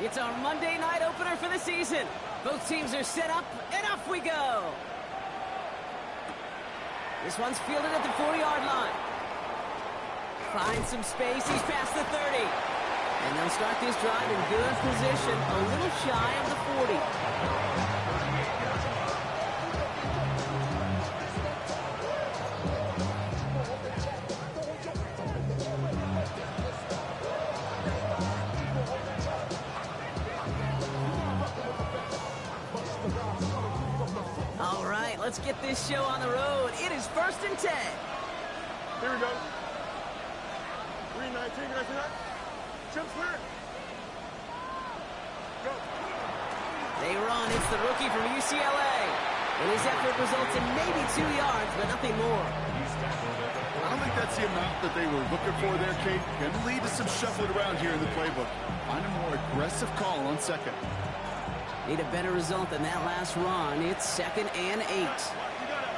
It's our Monday night opener for the season. Both teams are set up, and off we go. This one's fielded at the 40-yard line. Finds some space, he's past the 30. And they'll start this drive in good position, a little shy of the 40. All right, let's get this show on the road. It is 1st and 10. Here we go. 3-19, Chip's clear. Go. They run. It's the rookie from UCLA. And his effort results in maybe 2 yards, but nothing more. I don't think that's the amount that they were looking for there, Kate. Going to lead to some shuffling around here in the playbook. Find a more aggressive call on second. Need a better result than that last run. It's 2nd and 8. You got it,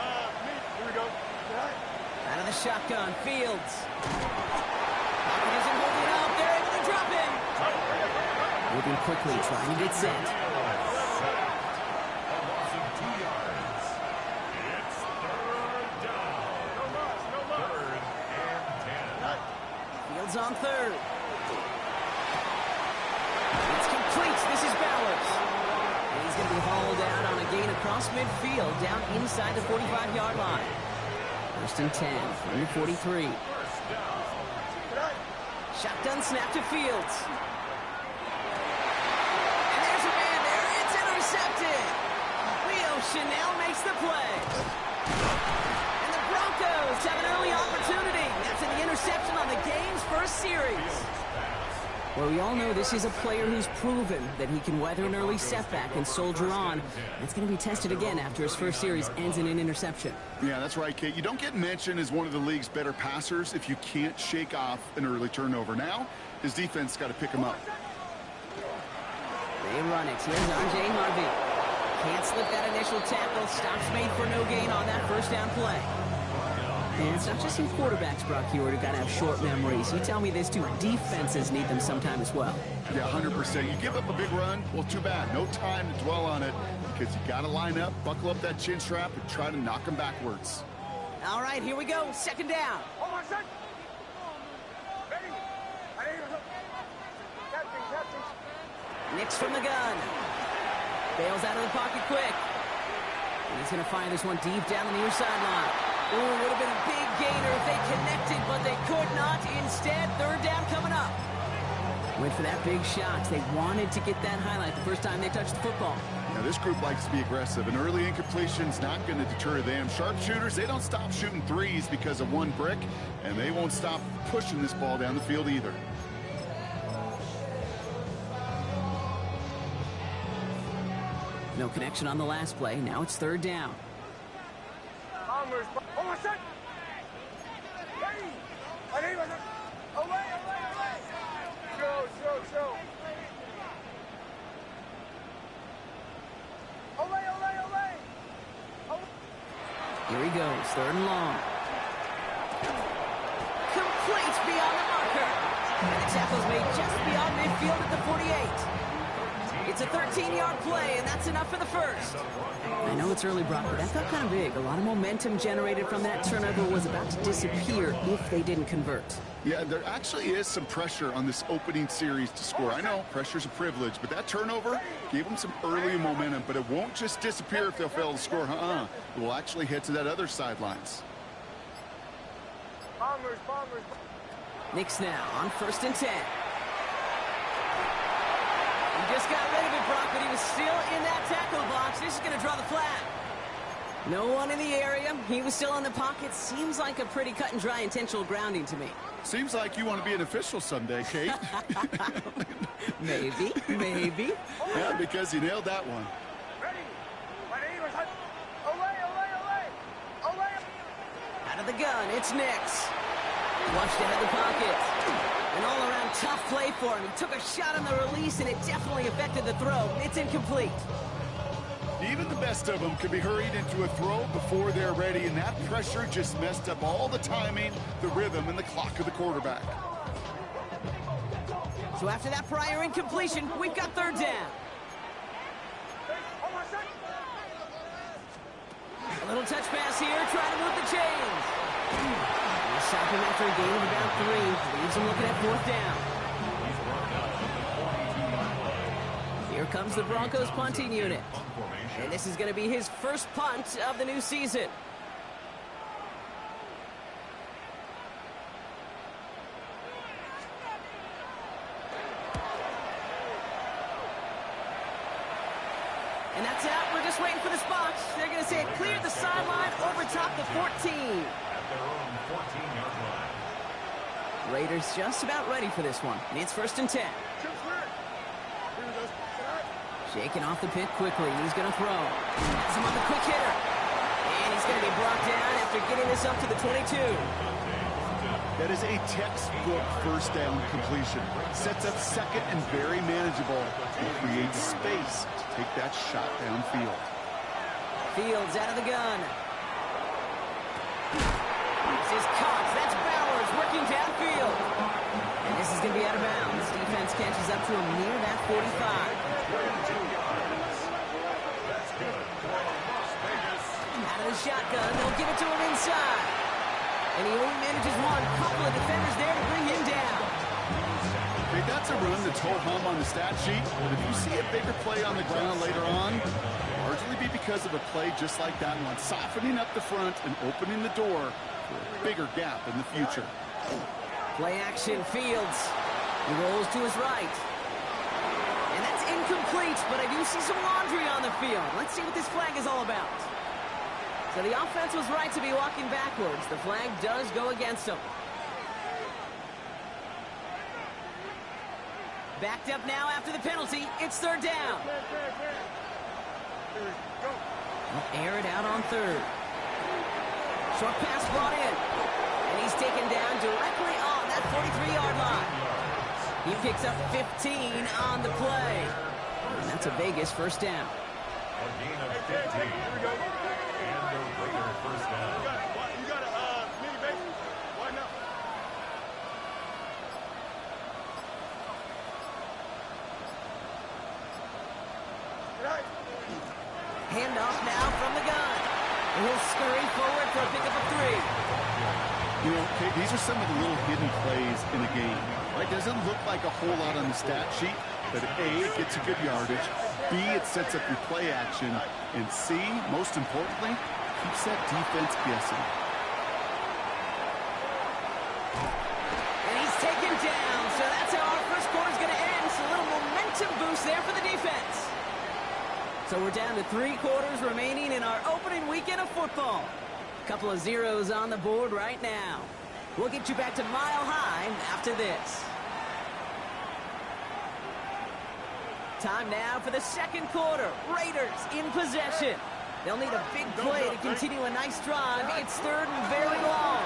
Here we go. Out of the shotgun, Fields. Pocket isn't holding up. They're able to drop him. Moving quickly, trying to get set. Fields on 3rd. It's complete. This is Bowers. And he's going to be hauled out on a gain across midfield, down inside the 45-yard line. 1st and 10 from the 43. Shotgun snap to Fields. And there's a man there. It's intercepted. Leo Chanel makes the play. And the Broncos have an early opportunity. That's an interception on the game's first series. Well, we all know this is a player who's proven that he can weather an early setback and soldier on. It's going to be tested again after his first series ends in an interception. Yeah, that's right, Kate. You don't get mentioned as one of the league's better passers if you can't shake off an early turnover. Now, his defense got to pick him up. They run it. Here's R.J. Harvey. Can't slip that initial tackle. Stops made for no gain on that first down play. And it's not just some quarterbacks, Brock Hewitt, who got to have short memories. You tell me this too. Defenses need them sometime as well. Yeah, 100%. You give up a big run, well, too bad. No time to dwell on it because you got to line up, buckle up that chin strap, and try to knock them backwards. All right, here we go. 2nd down. Hold on, set. Ready. Captain. Nix from the gun. Bails out of the pocket quick. And he's going to fire this one deep down the near sideline. Ooh, would have been a big gainer if they connected, but they could not. Instead, 3rd down coming up. Went for that big shot. They wanted to get that highlight the first time they touched the football. Now, this group likes to be aggressive. An early incompletion's not going to deter them. Sharpshooters, they don't stop shooting threes because of one brick, and they won't stop pushing this ball down the field either. No connection on the last play. Now it's 3rd down. Hold on, set. Ready. Away. Show. Away. Here he goes. 3rd and long. Complete beyond the marker. And the tackle's made just beyond midfield at the 48. It's a 13-yard play, and that's enough for the first. I know it's early, Brock, but that felt kind of big. A lot of momentum generated from that turnover was about to disappear if they didn't convert. Yeah, there actually is some pressure on this opening series to score. I know pressure's a privilege, but that turnover gave them some early momentum, but it won't just disappear if they'll fail to score. It will actually head to that other sidelines. Bombers. Nix now on 1st and 10. He just got rid of it, Brock, but he was still in that tackle box. This is going to draw the flag. No one in the area. He was still in the pocket. Seems like a pretty cut and dry intentional grounding to me. Seems like you want to be an official someday, Kate. Maybe. Yeah, because you nailed that one. Ready. Away. Out of the gun, it's Nix. Flushed out of the pocket. An all-around tough play for him. He took a shot on the release, and it definitely affected the throw. It's incomplete. Even the best of them can be hurried into a throw before they're ready, and that pressure just messed up all the timing, the rhythm, and the clock of the quarterback. So after that prior incompletion, we've got third down. Hold on, son. A little touch pass here, trying to move the chains. He'll stop him after a gain of about 3. Leaves him looking at fourth down. Here comes the Broncos punting unit. And this is going to be his first punt of the new season. And that's out. We're just waiting for the spot. They're going to say it cleared the sideline over top the 14. At their own 14-yard line. Raiders just about ready for this one. And it's 1st and 10. Shaking off the pit quickly. He's going to throw. Has him on the quick hitter. And he's going to be brought down after getting this up to the 22. That is a textbook first down completion. Sets up second and very manageable and creates space to take that shot downfield. Fields out of the gun. This is Cox. That's Bowers working downfield. And this is going to be out of bounds. Defense catches up to him near that 45. Out of the shotgun, they'll give it to him inside. And he only manages one. Couple of defenders there to bring him down. Hey, that's a run that's ho-hum on the stat sheet, but if you see a bigger play on the ground later on, it'll largely be because of a play just like that one, softening up the front and opening the door for a bigger gap in the future. Play action, Fields. He rolls to his right. And that's incomplete, but I do see some laundry on the field. Let's see what this flag is all about. So the offense was right to be walking backwards. The flag does go against them. Backed up now after the penalty. It's third down. They'll air it out on third. Short pass brought in. And he's taken down directly on that 43-yard line. He picks up 15 on the play. And that's a Vegas first down. A gain of 15. And the Raider first down. You got a mini base. Why not? Right. Handoff now from the gun. And he'll scurry forward for a pickup of 3. You know, Kate, these are some of the little hidden plays in a game. Right? Doesn't look like a whole lot on the stat sheet, but A, it gets you good yardage. B, it sets up your play action. And C, most importantly, keeps that defense guessing. And he's taken down. So that's how our first quarter's going to end. So a little momentum boost there for the defense. So we're down to 3 quarters remaining in our opening weekend of football. Couple of zeros on the board right now. We'll get you back to Mile High after this. Time now for the second quarter. Raiders in possession. They'll need a big play to continue a nice drive. It's third and very long.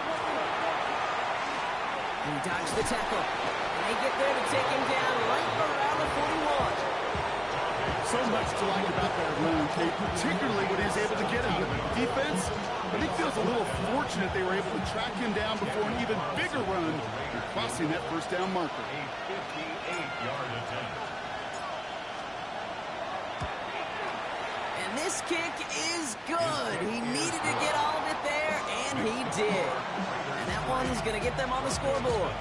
He dodged the tackle. And they get there to take him down right around the 41. So much to like about that run, Kate, particularly when he was able to get out of it. Defense, I think feels a little fortunate they were able to track him down before an even bigger run and crossing that first down marker. A 58-yard attempt. And this kick is good. He needed to get all of it there, and he did. And that one is going to get them on the scoreboard.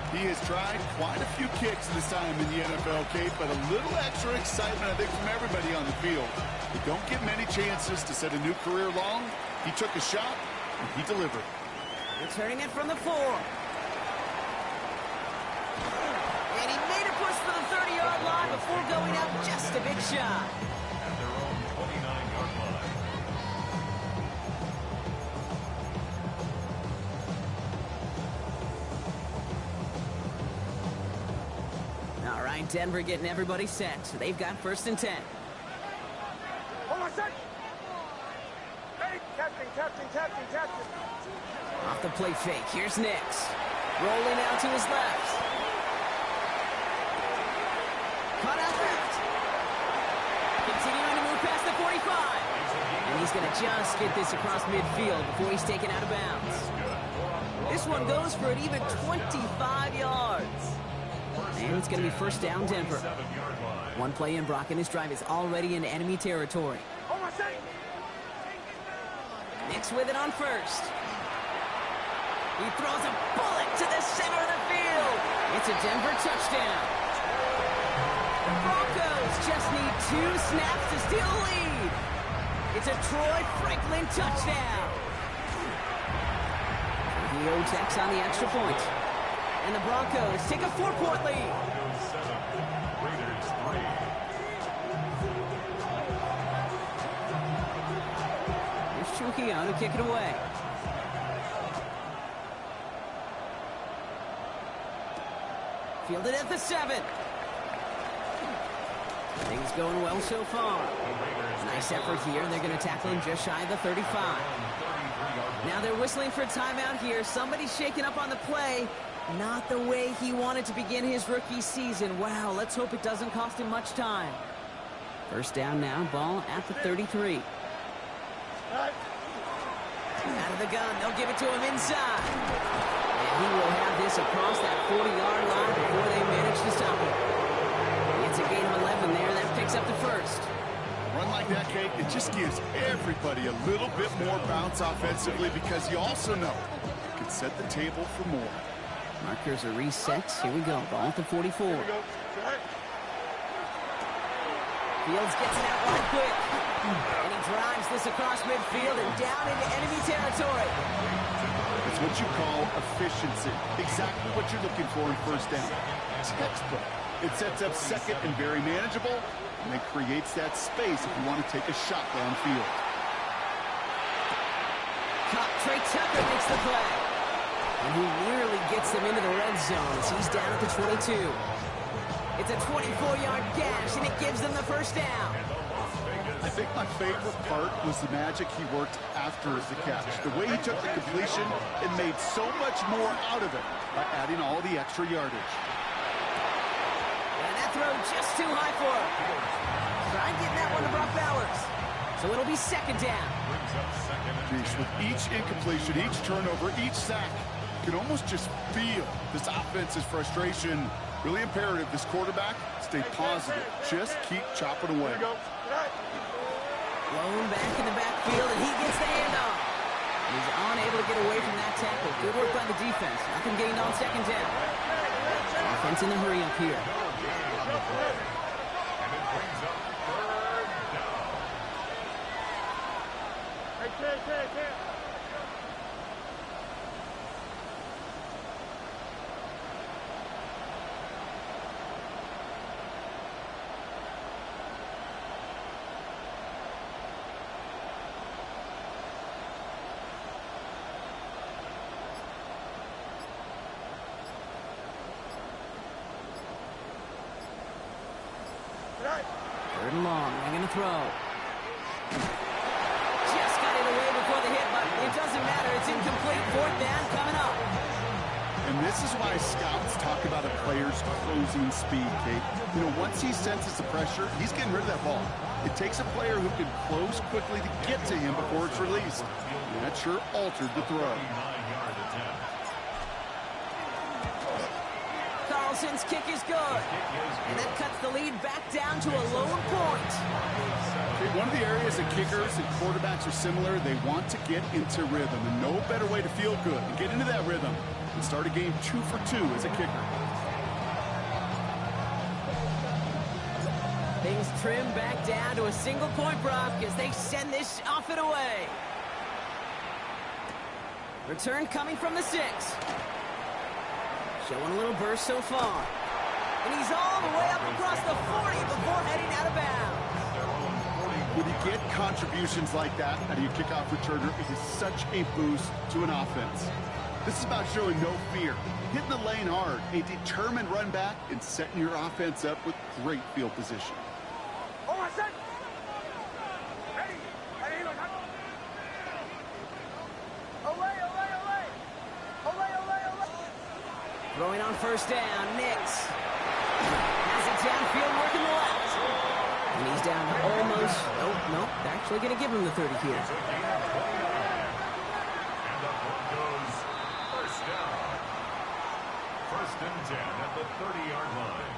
He has tried quite a few kicks this time in the NFL, Kate, but a little extra excitement, I think, from everybody on the field. You don't get many chances to set a new career long. He took a shot, and he delivered. Returning it from the 4. And he made a push for the 30-yard line before going out just a big shot. At their own 29-yard line. All right, Denver getting everybody set. So they've got 1st and 10. Hold on, son. Hey, captain. Off the play fake. Here's Nix. Rolling out to his left. Caught out left. Continuing to move past the 45. And he's going to just get this across midfield before he's taken out of bounds. This one goes for an even 25 yards. And it's going to be first down, Denver. 7-yard line. One play in, Brock, and this drive is already in enemy territory. On my set. Nix with it on first. He throws a bullet to the center of the field. It's a Denver touchdown. The Broncos just need 2 snaps to steal the lead. It's a Troy Franklin touchdown. He takes on the extra point. And the Broncos take a 4-point lead. Broncos 7, Raiders 3. Here's Trujillo to kick it away. Fielded at the 7. Things going well so far. Nice effort here. They're going to tackle him just shy of the 35. Now they're whistling for a timeout here. Somebody's shaking up on the play. Not the way he wanted to begin his rookie season. Wow, let's hope it doesn't cost him much time. First down now, ball at the 33. Out of the gun, they'll give it to him inside. And he will have this across that 40-yard line before they manage to stop him. It's a gain of 11 there. That picks up the first. Run like that, Kate, it just gives everybody a little bit more bounce offensively because you also know it can set the table for more. Markers are reset. Here we go. Ball at the 44. Fields gets it out right quick. And he drives this across midfield and down into enemy territory. It's what you call efficiency. Exactly what you're looking for in first down. Textbook. It sets up second and very manageable, and it creates that space if you want to take a shot downfield. Trey Tucker makes the play. And he nearly gets them into the red zone as he's down at the 22. It's a 24-yard gash, and it gives them the first down. I think my favorite part was the magic he worked after the catch. The way he took the completion and made so much more out of it by adding all the extra yardage. And that throw just too high for him. Trying getting that one to Brock Bowers. So it'll be second down. Geez, with each incompletion, each turnover, each sack, you can almost just feel this offense's frustration. Really imperative, this quarterback, stay positive. Just keep chopping away. Blown back in the backfield, and he gets the handoff. He's unable to get away from that tackle. Good work by the defense. Nothing gained on second down. Offense in the hurry up here. And it brings up third down. Hey. Third and long. They're going to throw. Just got it away before the hit, but it doesn't matter. It's incomplete. Fourth down coming up. And this is why scouts talk about a player's closing speed, Kate. You know, once he senses the pressure, he's getting rid of that ball. It takes a player who can close quickly to get to him before it's released. And that sure altered the throw. 9-yard attempt. Carlson's kick is good. And that cuts the lead back down to a lone point. Okay, one of the areas that kickers and quarterbacks are similar, they want to get into rhythm. And no better way to feel good and get into that rhythm and start a game 2 for 2 as a kicker. Things trim back down to a single point, Brock, as they send this off and away. Return coming from the 6. Showing a little burst so far. And he's all the way up across the 40 before heading out of bounds. When you get contributions like that out of your kickoff returner, it is such a boost to an offense. This is about showing no fear, hitting the lane hard, a determined run back, and setting your offense up with great field position. On my set. Ready. Away. Throwing on first down, Nix. Has it downfield, working the left. And he's down to almost, nope, they're actually going to give him the 30 here. And the Broncos first down. First and 10 at the 30-yard line.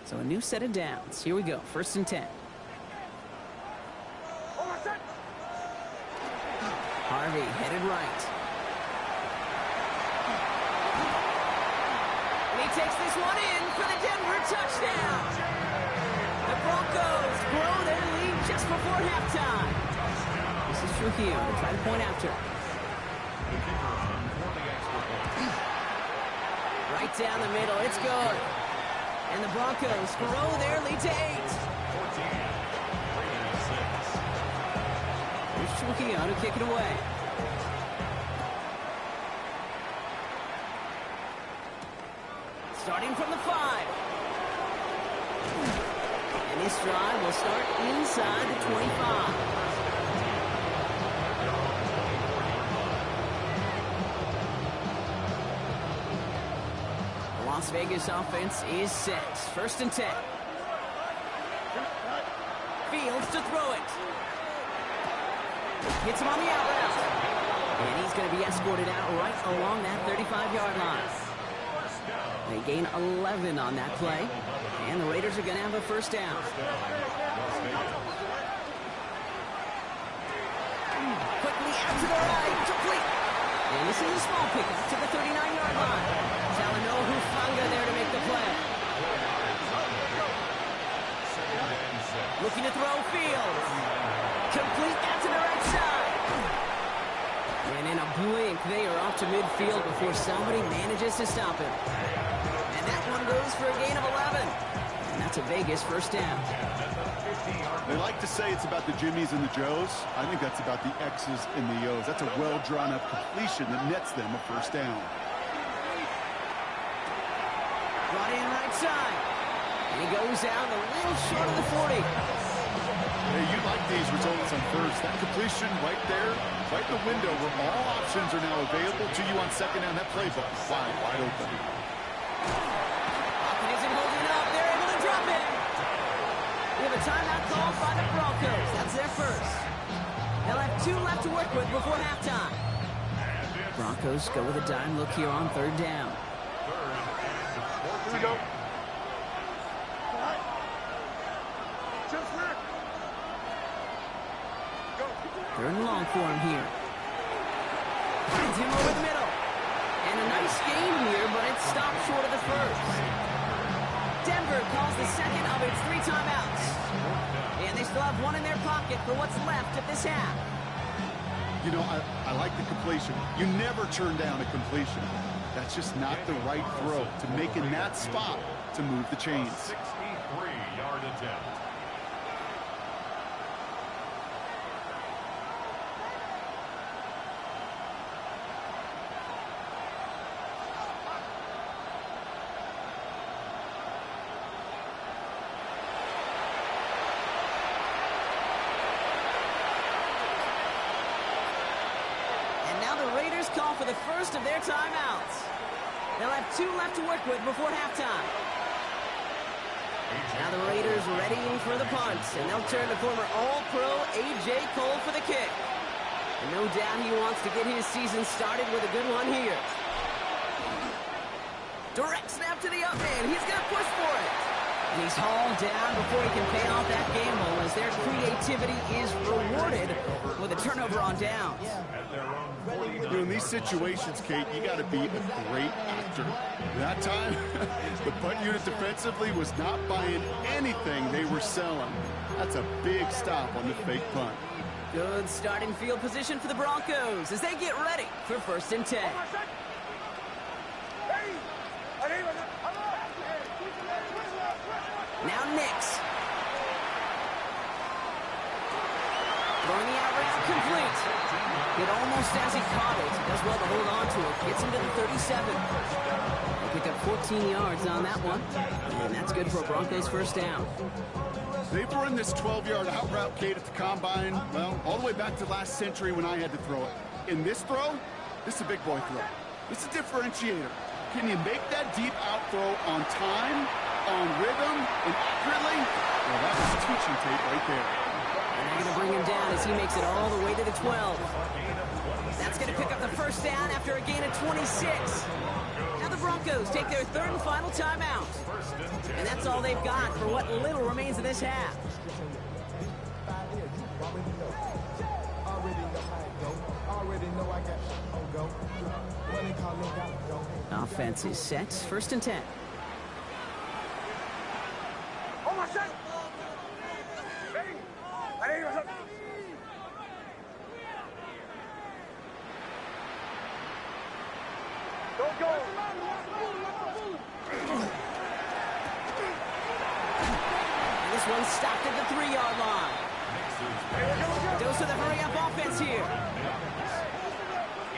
So a new set of downs. Here we go. 1st and 10. Harvey headed right. And he takes this one in for the Denver touchdown. The Broncos grow their lead just before halftime. This is Trujillo to try to point after. The kicker on for the extra point. Right down the middle. It's good. And the Broncos grow their lead to 8. 14. Brady 6. Here's Trujillo to kick it away. Starting from the 5. And this drive will start inside the 25. Las Vegas offense is set. 1st and 10. Fields to throw it. Hits him on the out route. And he's going to be escorted out right along that 35-yard line. They gain 11 on that play. And the Raiders are going to have a 1st down. Quickly out to the right. Complete. And this is a small pickup to the 39-yard line. Talano Hufanga there to make the play. Looking to throw Fields. Complete out to the right side. And in a blink, they are off to midfield before somebody manages to stop him. And that one goes for a gain of 11. And that's a Vegas 1st down. They like to say it's about the Jimmies and the Joes. I think that's about the X's and the O's. That's a well-drawn-up completion that nets them a 1st down. Brought in right side. And he goes down a little short of the 40. Hey, you like these results on 1st. That completion right there, right in the window where all options are now available to you on 2nd down. That playbook wide open. Hopkins isn't holding it up. They're able to drop it. We have a timeout called by the Broncos. That's their 1st. They'll have 2 left to work with before halftime. Broncos go with a dime look here on 3rd down. Here we go. Third and long for him here. Finds him over the middle. And a nice gain here, but it's stopped short of the 1st. Denver calls the 2nd of its 3 timeouts. And they still have 1 in their pocket for what's left of this half. You know, I like the completion. You never turn down a completion. That's just not the right throw to make in that spot to move the chains. 63-yard attempt. Call for the 1st of their timeouts. They'll have 2 left to work with before halftime. Now the Raiders ready for the punt, and they'll turn to former All-Pro A.J. Cole for the kick. And no doubt he wants to get his season started with a good one here. Direct snap to the up man. He's going to push for it. And he's hauled down before he can pay off that gamble as their creativity is rewarded with a turnover on downs. You know, in these situations, Kate, you got to be a great actor. That time, the punt unit defensively was not buying anything they were selling. That's a big stop on the fake punt. Good starting field position for the Broncos as they get ready for 1st and 10. Now Nix. Throwing the out route complete. It almost as he caught it. Does well to hold on to it. Gets him to the 37. They pick up 14 yards on that one. And that's good for a Broncos 1st down. They've run this 12-yard out route, Kate, at the combine, well, all the way back to last century when I had to throw it. In this throw, this is a big boy throw. This is a differentiator. Can you make that deep out throw on time, on rhythm, and accurately? Well, that was teaching tape right there. And they're going to bring him down as he makes it all the way to the 12. That's going to pick up the first down after a gain of 26. Now the Broncos take their third and final timeout. And that's all they've got for what little remains of this half. Offense is set. First and 10. This one's stopped at the 3-yard line. Dose of the hurry-up offense here. 8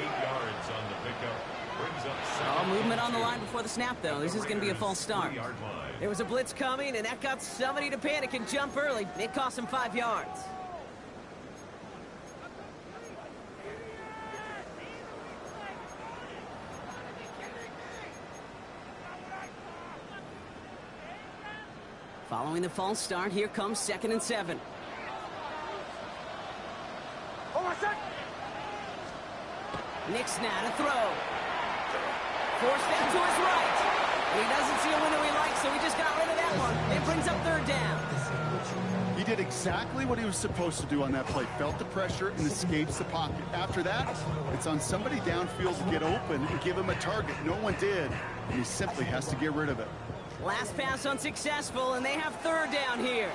yards on the pickup. Brings up All movement on the line before the snap, though. This is going to be a false start. There was a blitz coming, and that got somebody to panic and jump early. It cost him 5 yards. Following the false start, here comes 2nd and 7. Nick's now to throw. Forced out to his right. And he doesn't see a window he likes, so he just got rid of that one. It brings up 3rd down. He did exactly what he was supposed to do on that play. Felt the pressure and escapes the pocket. After that, it's on somebody downfield to get open and give him a target. No one did, and he simply has to get rid of it. Last pass unsuccessful, and they have 3rd down here.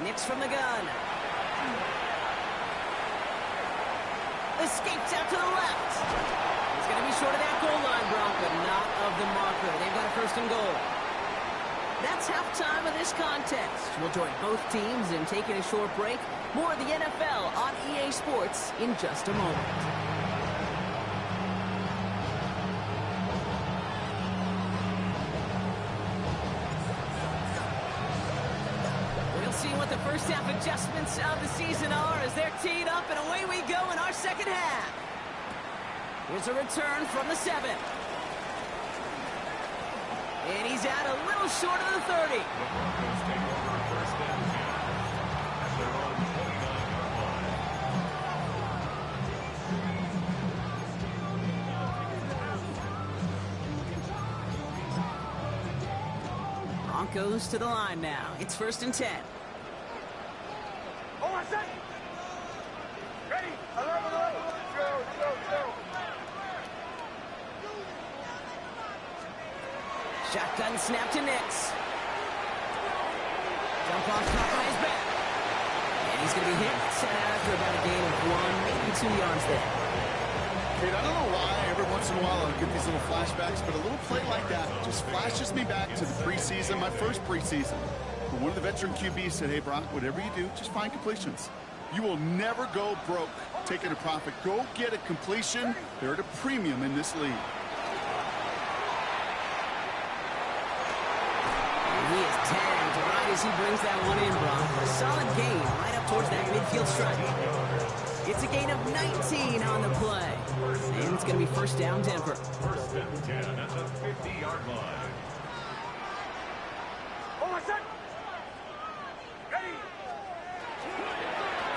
Nick's from the gun. Escapes out to the left. He's going to be short of that goal line, Bronco, but not of the marker. They've got a 1st and goal. That's halftime of this contest. We'll join both teams in taking a short break. More of the NFL on EA Sports in just a moment. We'll see what the first half adjustments of the season are as they're teed up, and away we go in our second half. Here's a return from the 7. And he's out a little short of the 30. The Broncos take over 1st and 10 at their own 29-yard line. Broncos to the line now. It's 1st and 10. Ready? 11. Go. Shotgun snap to Nix. Jump off top of his back. And he's going to be hit. Set out after about a gain of 1, maybe 2 yards there. Kate, I don't know why every once in a while I'll get these little flashbacks, but a little play like that just flashes me back to the preseason, my first preseason. But one of the veteran QBs said, hey, Brock, whatever you do, just find completions. You will never go broke taking a profit. Go get a completion. They're at a premium in this league. He is tagged right as he brings that one in, Brock. A solid gain right up towards that midfield stripe. It's a gain of 19 on the play. And it's going to be 1st down, Denver. 1st and 10 at the 50-yard line. Ready?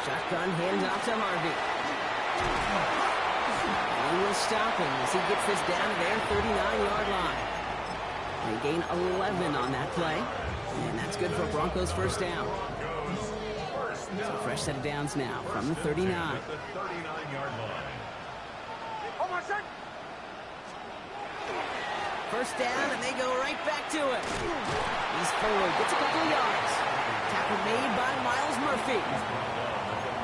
Shotgun handoff to Harvey. And he will stop him as he gets this down to their 39-yard line. They gain 11 on that play. And that's good for Broncos 1st down. So fresh set of downs now from the 39. At the 39-yard line. 1st down, and they go right back to it. He's forward, gets a couple of yards. Tackle made by Miles Murphy.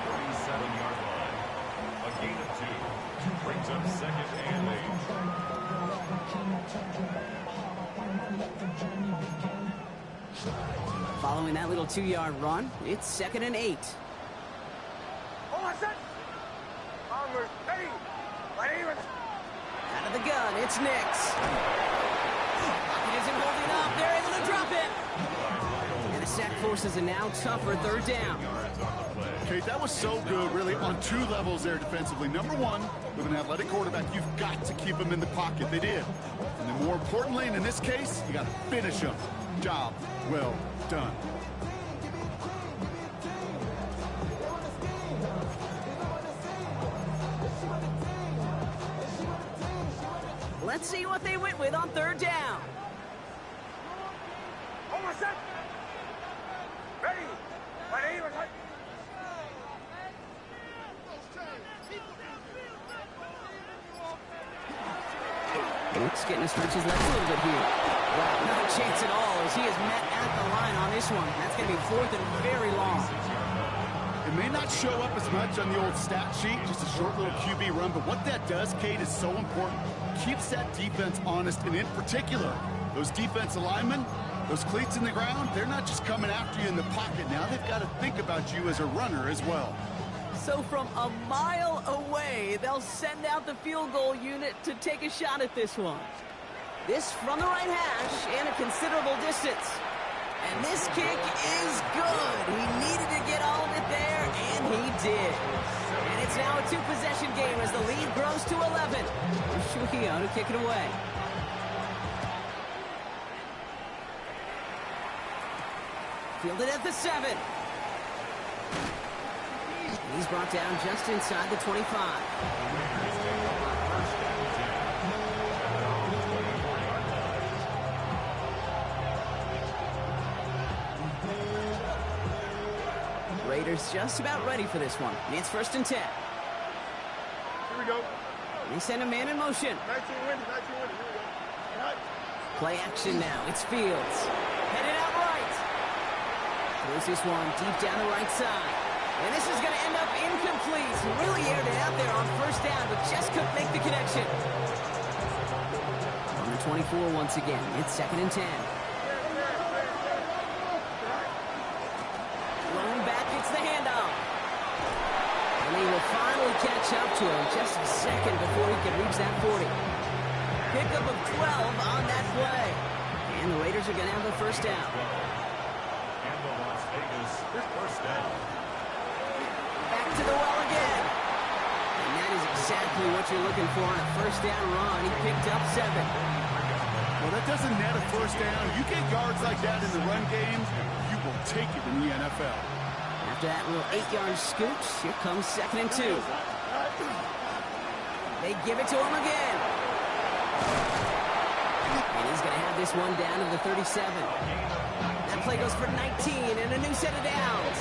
37-yard line. A gain of 2. Brings up 2nd and 8. Following that little 2-yard run, it's 2nd and 8. Out of the gun, it's Nix. He isn't holding up. They're able to drop it. And the sack forces a now tougher 3rd down. Okay, Kate, that was so good, really, on two levels there defensively. Number one, with an athletic quarterback, you've got to keep him in the pocket. They did. And then more importantly, and in this case, you got to finish him. Job well done. Let's see what they went with on third down. Almost set. Ready. Ready. Luke's getting to stretch his legs a little bit here. Wow, no chance at all as he is met at the line on this one. That's going to be fourth and very long. It may not show up as much on the old stat sheet, just a short little QB run, but what that does, Kate, is so important. Keeps that defense honest, and in particular, those defensive linemen, those cleats in the ground, they're not just coming after you in the pocket now. They've got to think about you as a runner as well. So from a mile away, they'll send out the field goal unit to take a shot at this one. This from the right hash and a considerable distance. And this kick is good. He needed to get all of it there, and he did. And it's now a two-possession game as the lead grows to 11. Showtime to kick it away. Fielded at the 7. He's brought down just inside the 25. Raiders just about ready for this one. It's first and 10. Here we go. They send a man in motion. 19 winning. Here we go. Play action now. It's Fields. Headed out right. Throws this one deep down the right side. And this is going to end up incomplete. Really aired it out there on first down, but just couldn't make the connection. On the 24 once again. It's second and 10. Rolling back, it's the handoff. And he will finally catch up to him just a second before he can reach that 40. Pickup of 12 on that play. And the Raiders are going to have a first down. And the Las Vegas first down. Back to the well again. And that is exactly what you're looking for on a first down run. He picked up 7. Well, that doesn't net a first down. You get yards like that in the run game, you will take it in the NFL. After that little 8-yard scoot, here comes second and 2. They give it to him again. And he's going to have this one down to the 37. That play goes for 19 and a new set of downs.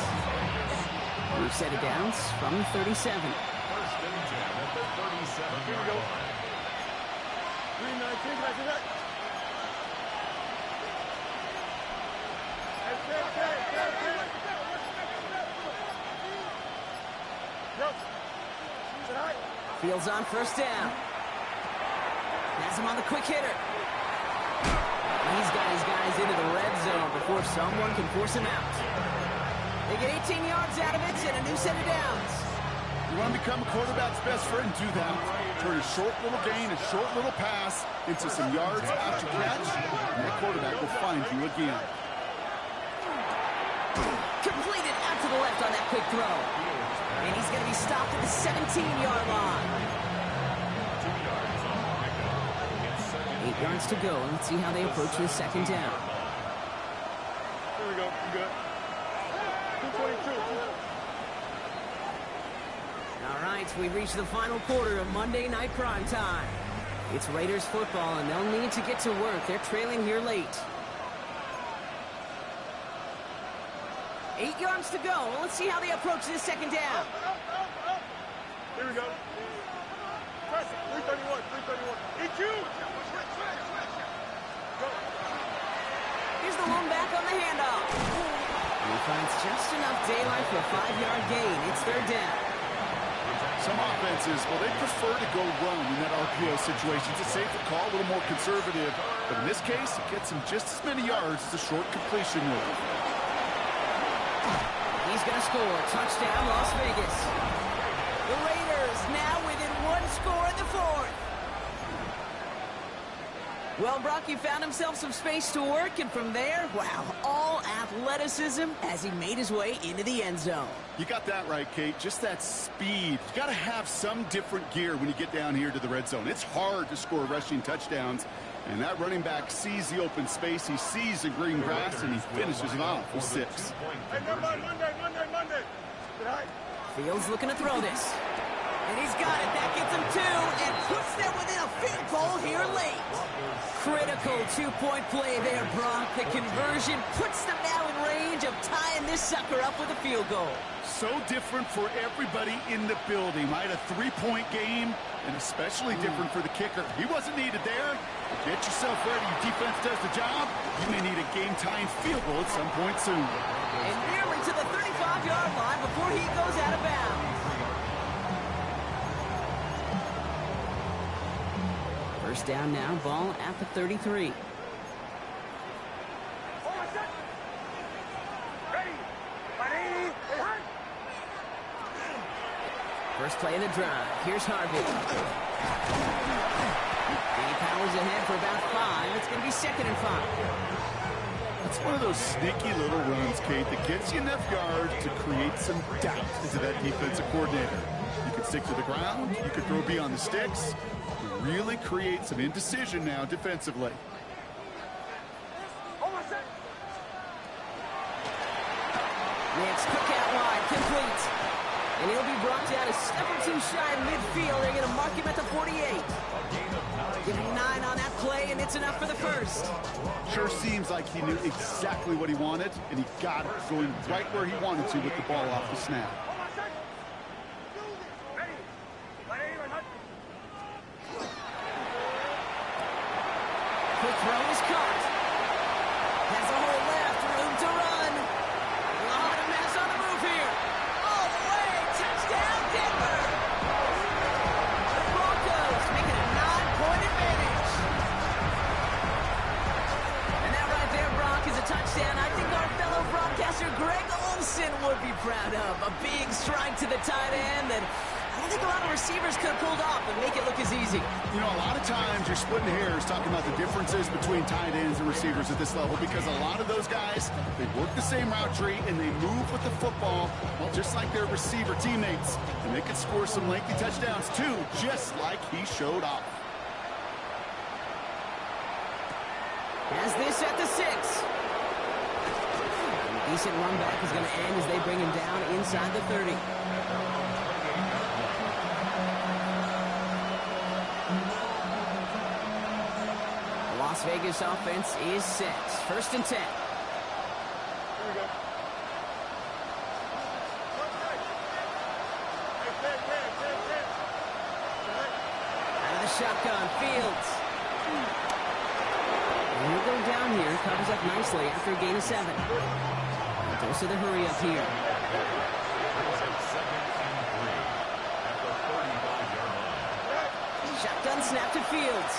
New set of downs from the 37. First and 10 at the 37-yard line. 3-19, back. Fields on first down. Has him on the quick hitter. He's got his guys into the red zone before someone can force him out. They get 18 yards out of it and a new set of downs. You want to become a quarterback's best friend, do that. Turn a short little gain, a short little pass into some yards after catch, and that quarterback will find you again. Completed out to the left on that quick throw. And he's going to be stopped at the 17-yard line. 8 yards to go. Let's see how they approach the second down. Here we go. Good. 222. All right, we've reached the final quarter of Monday Night Prime Time. It's Raiders football, and they'll need to get to work. They're trailing here late. 8 yards to go. Let's see how they approach this second down. Here we go. Press it. 331. EQ. Go. Here's the lone back on the handoff. And he finds just enough daylight for a 5-yard gain. It's third down. Some offenses, well, they prefer to go run in that RPO situation. It's a safer call, a little more conservative. But in this case, it gets him just as many yards as a short completion will. He's going to score. Touchdown, Las Vegas. The Raiders now within 1 score in the fourth. Well, Brock, he found himself some space to work, and from there, wow, all apples. athleticism as he made his way into the end zone. You got that right, Kate. Just that speed. You got to have some different gear when you get down here to the red zone. It's hard to score rushing touchdowns. And that running back sees the open space. He sees the green grass, and he finishes it off with 6. Hey, Monday. Tonight. Fields looking to throw this. And he's got it. That gets him 2 and puts them within a field goal here late. Critical 2-point play there, Brock. The conversion puts them now in range of tying this sucker up with a field goal. So different for everybody in the building, right? A 3-point game, and especially different for the kicker. He wasn't needed there. Get yourself ready. Your defense does the job. You may need a game-tying field goal at some point soon. And nearly to the 35-yard line before he goes out of bounds. First down now, ball at the 33. First play of the drive. Here's Harvey. He powers ahead for about 5. It's going to be 2nd and 5. It's one of those sneaky little runs, Kate, that gets you enough yards to create some doubt into that defensive coordinator. You can stick to the ground. You can throw beyond the sticks. Really create some indecision now defensively. Next, Cook out wide, complete. And he'll be brought down a step or 2 shy of midfield. They're going to mark him at the 48. Give him 9 on that play, and it's enough for the first. Sure seems like he knew exactly what he wanted, and he got it going right where he wanted to with the ball off the snap. Quick throw is caught. Has a hole left, room to run. A lot of mess on the move here. All the way, touchdown Denver. The Broncos making a 9-point advantage. And that right there, Brock, is a touchdown I think our fellow broadcaster Greg Olsen would be proud of. A big strike to the tight end that I don't think a lot of receivers could have pulled off and make it look as easy. You know, a lot of times you're splitting hairs talking about the differences between tight ends and receivers at this level because a lot of those guys, they work the same route tree and they move with the football, well, just like their receiver teammates. And they can score some lengthy touchdowns too, just like he showed off. Has this at the 6. A decent run back is going to end as they bring him down inside the 30. Las Vegas offense is set. 1st and 10. Here we go. Out of the shotgun, Fields. And he'll go down here. Covers up nicely after a gain of 7. Dose of the hurry up here. Shotgun snap to Fields.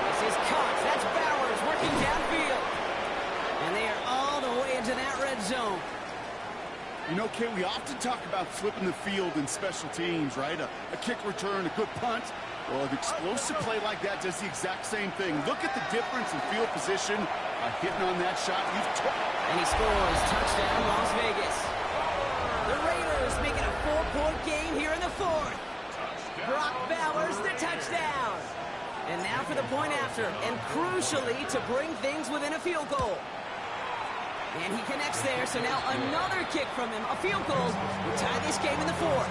This is caught. That's Bowers working downfield. And they are all the way into that red zone. You know, Kate, we often talk about flipping the field in special teams, right? A kick return, a good punt. Well, an explosive play like that does the exact same thing. Look at the difference in field position by hitting on that shot. And he scores. Touchdown, Las Vegas. The Raiders making a 4-point game here in the 4th. Brock Bowers, the touchdown. And now for the point after, and crucially to bring things within a field goal. And he connects there, so now another kick from him, a field goal, will tie this game in the 4th.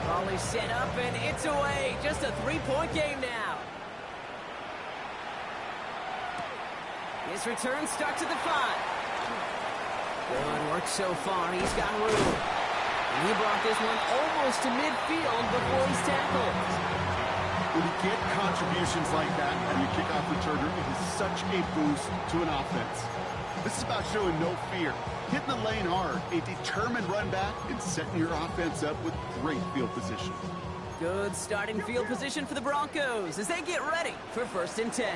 Ball is set up, and it's away. Just a 3-point game now. His return starts at the 5. Good work so far. He's got room. And he brought this one almost to midfield before he's tackled. When you get contributions like that from your kickoff returner, it is such a boost to an offense. This is about showing no fear, hitting the lane hard, a determined run back, and setting your offense up with great field position. Good starting field position for the Broncos as they get ready for 1st and 10.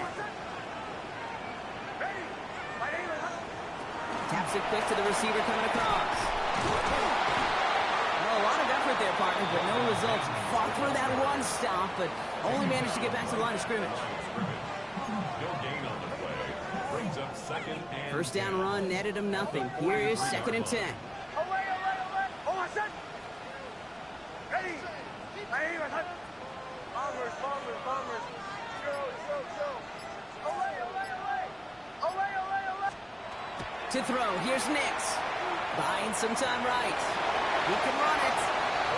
Taps it quick to the receiver coming across. Well, a lot of effort there, partner, but no results. Fought for that one stop, but only managed to get back to the line of scrimmage. No gain on the play. Brings up second and First down run netted him nothing. Here is 2nd and 10. Away. Oh, I said. Ready. Ahí, bajad. Bombers. Show. Away. To throw, here's Nix. Buying some time right. He can run it.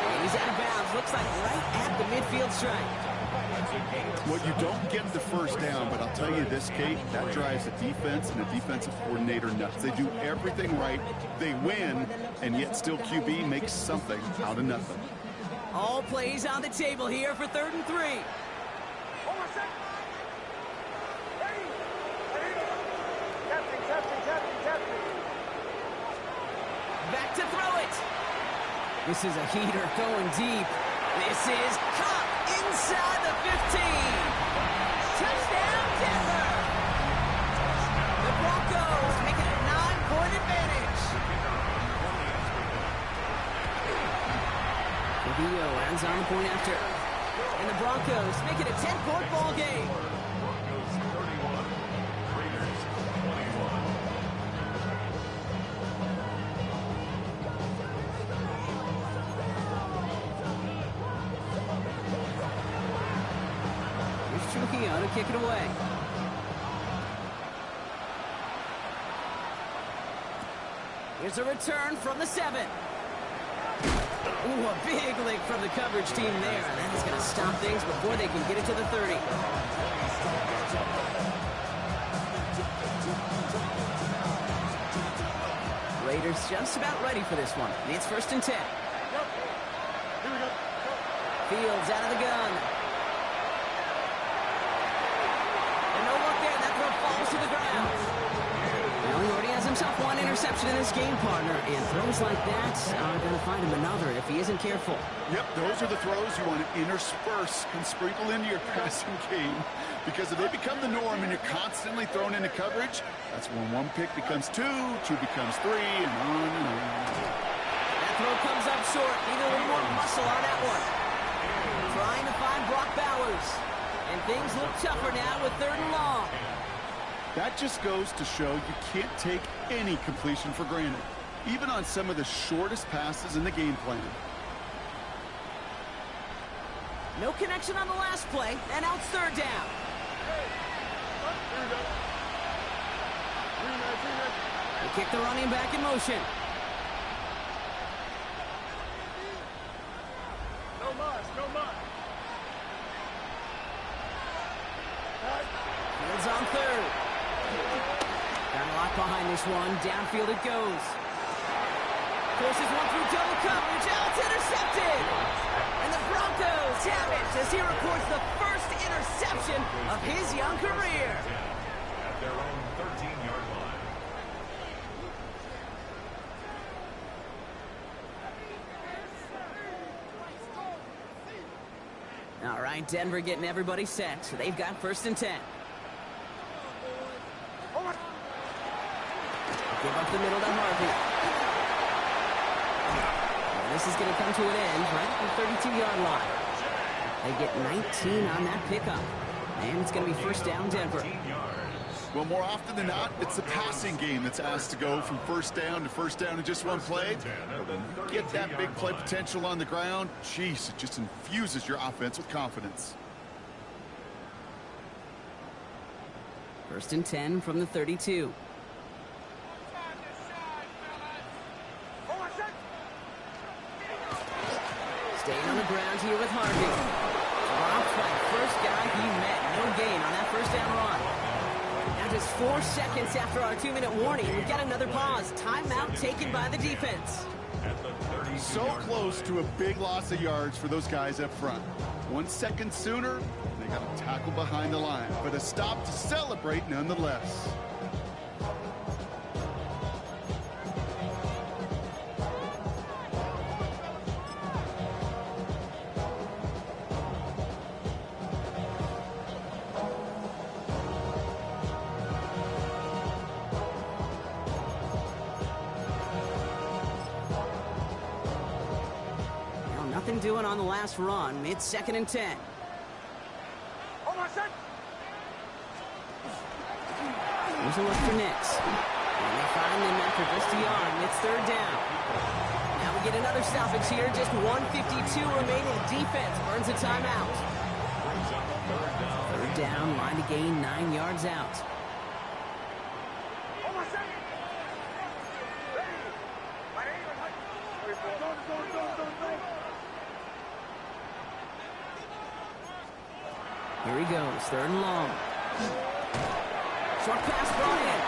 And he's out of bounds. Looks like right at the midfield stripe. Well, you don't get the first down, but I'll tell you this, Kate, that drives a defense and a defensive coordinator nuts. They do everything right, they win, and yet still QB makes something out of nothing. All plays on the table here for 3rd and 3. Oh, I said. Ready. Captain. Back to throw it. This is a heater going deep. This is caught inside the 15. Touchdown, Denver. The Broncos make it a 9-point advantage. Video ends on the point after. And the Broncos make it a 10-point ball game. Broncos 31, Raiders 21. Trujillo to kick it away. Here's a return from the 7. Ooh, a big lick from the coverage team there. And that is going to stop things before they can get it to the 30. Raiders just about ready for this one. It's 1st and 10. Here we go. Fields out of the gun. No luck there. That throw falls to the ground. Well, he already has himself one interception in this game, partner, and throws like that are going to find him another if he isn't careful. Yep, those are the throws you want to intersperse and sprinkle into your passing game, because if they become the norm and you're constantly thrown into coverage, that's when 1 pick becomes 2, 2 becomes 3, and on and on. That throw comes up short. Need a little more muscle on that one. Trying to find Brock Bowers. And things look tougher now with 3rd and long. That just goes to show you can't take any completion for granted, even on some of the shortest passes in the game plan. No connection on the last play, and now it's 3rd down. Here we go. Green light. They kick the running back in motion. No mas. Fields on 3rd. Got a lot behind this one. Downfield it goes. Forces one through double coverage. Oh, it's intercepted. And the Broncos have it as he records the first interception of his young career. At their own 13-yard line. All right, Denver getting everybody set. So they've got 1st and 10. Give up the middle to Harvey. And this is going to come to an end right at the 32-yard line. They get 19 on that pickup. And it's going to be 1st down, Denver. 15 yards. Well, more often than not, it's the passing game that's asked to go from 1st down to 1st down in just one play. Get that big play potential on the ground. Jeez, it just infuses your offense with confidence. 1st and 10 from the 32. Staying on the ground here with Harvey. Dropped by the first guy he met. No gain on that 1st down run. Now just 4 seconds after our 2-minute warning, we've got another pause. Timeout taken by the defense. So close to a big loss of yards for those guys up front. 1 second sooner, they got a tackle behind the line, but a stop to celebrate nonetheless. doing on the last run? It's 2nd and 10. Here's a look for Nix. And they find him after just a yard, and it's 3rd down. Now we get another stoppage here. Just 1:52 remaining. Defense burns a timeout. 3rd down, line to gain 9 yards out. Here he goes, 3rd and long. Short pass brought in.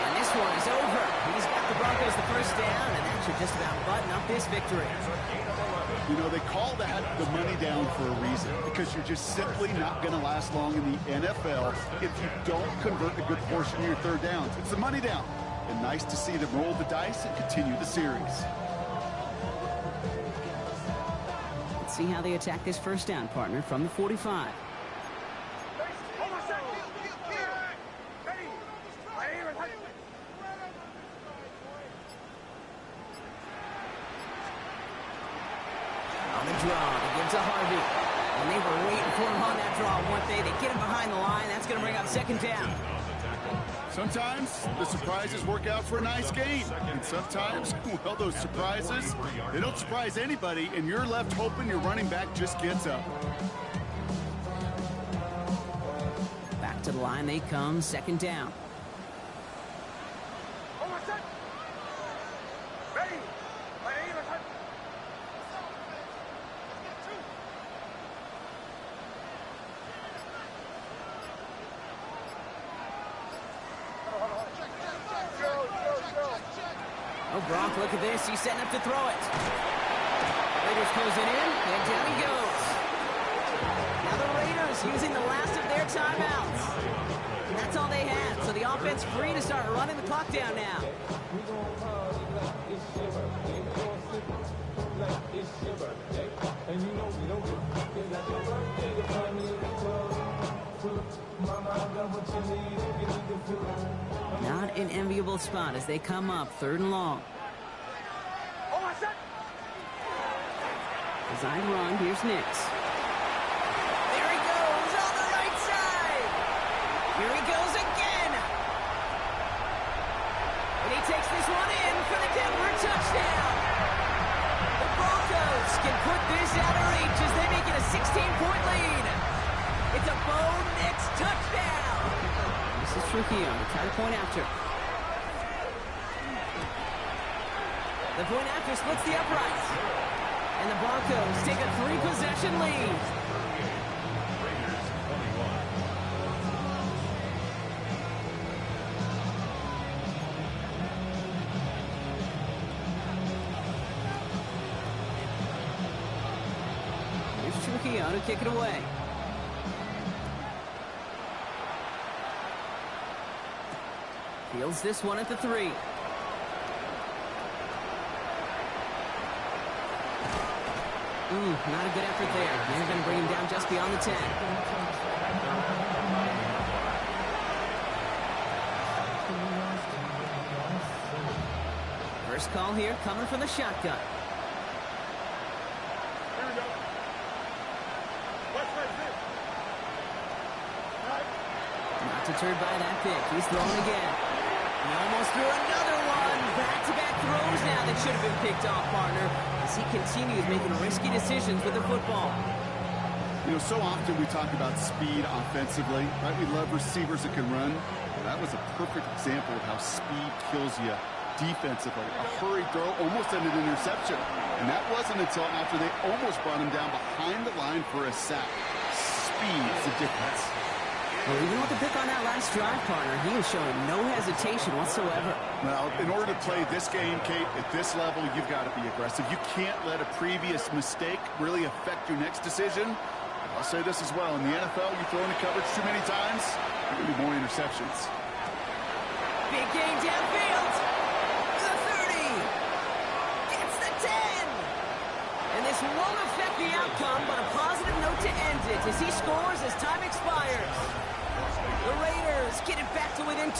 And this one is over. He's got the Broncos the 1st down, and that should just about button up this victory. You know, they call that the money down for a reason, because you're just simply not going to last long in the NFL if you don't convert a good portion of your 3rd downs. It's the money down. And nice to see them roll the dice and continue the series. Let's see how they attack this 1st down, partner, from the 45. To Harvey. And they were waiting for him on that draw, weren't they? They get him behind the line. That's going to bring up 2nd down. Sometimes the surprises work out for a nice game. And sometimes, well, those surprises, they don't surprise anybody, and you're left hoping your running back just gets up. Back to the line they come, 2nd down. Oh, Gronk, look at this. He's setting up to throw it. Raiders closing in, and down he goes. Now the Raiders using the last of their timeouts. And that's all they had, so the offense free to start running the clock down now. Not an enviable spot as they come up 3rd and long. Design run, here's Nix. There he goes on the right side. Here he goes again. And he takes this one in for the Denver touchdown. The Broncos can put this out of reach as they make it a 16-point lead. It's a Bo Nix touchdown. This is Trujillo to try to point after. The point after splits the uprights. And the Broncos take a 3-possession lead. Here's Trujillo to kick it away. Fields this one at the 3. Not a good effort there. They're going to bring him down just beyond the 10. First call here coming from the shotgun. Here we go. Not deterred by that pick. He's throwing again. And almost threw another one. Back-to-back throws now that should have been picked off, partner, as he continues making risky decisions with the football. You know, so often we talk about speed offensively, right? We love receivers that can run. That was a perfect example of how speed kills you defensively. A hurried throw almost ended an interception. And that wasn't until after they almost brought him down behind the line for a sack. Speed is the difference. Well, even with the pick on that last drive, partner, he is showing no hesitation whatsoever. Well, in order to play this game, Kate, at this level, you've got to be aggressive. You can't let a previous mistake really affect your next decision. I'll say this as well. In the NFL, you throw into coverage too many times, there will be more interceptions. Big gain downfield. The 30. Gets the 10. And this won't affect the outcome, but a positive note to end it as he scores as time expires. The Raiders get it back to within 2.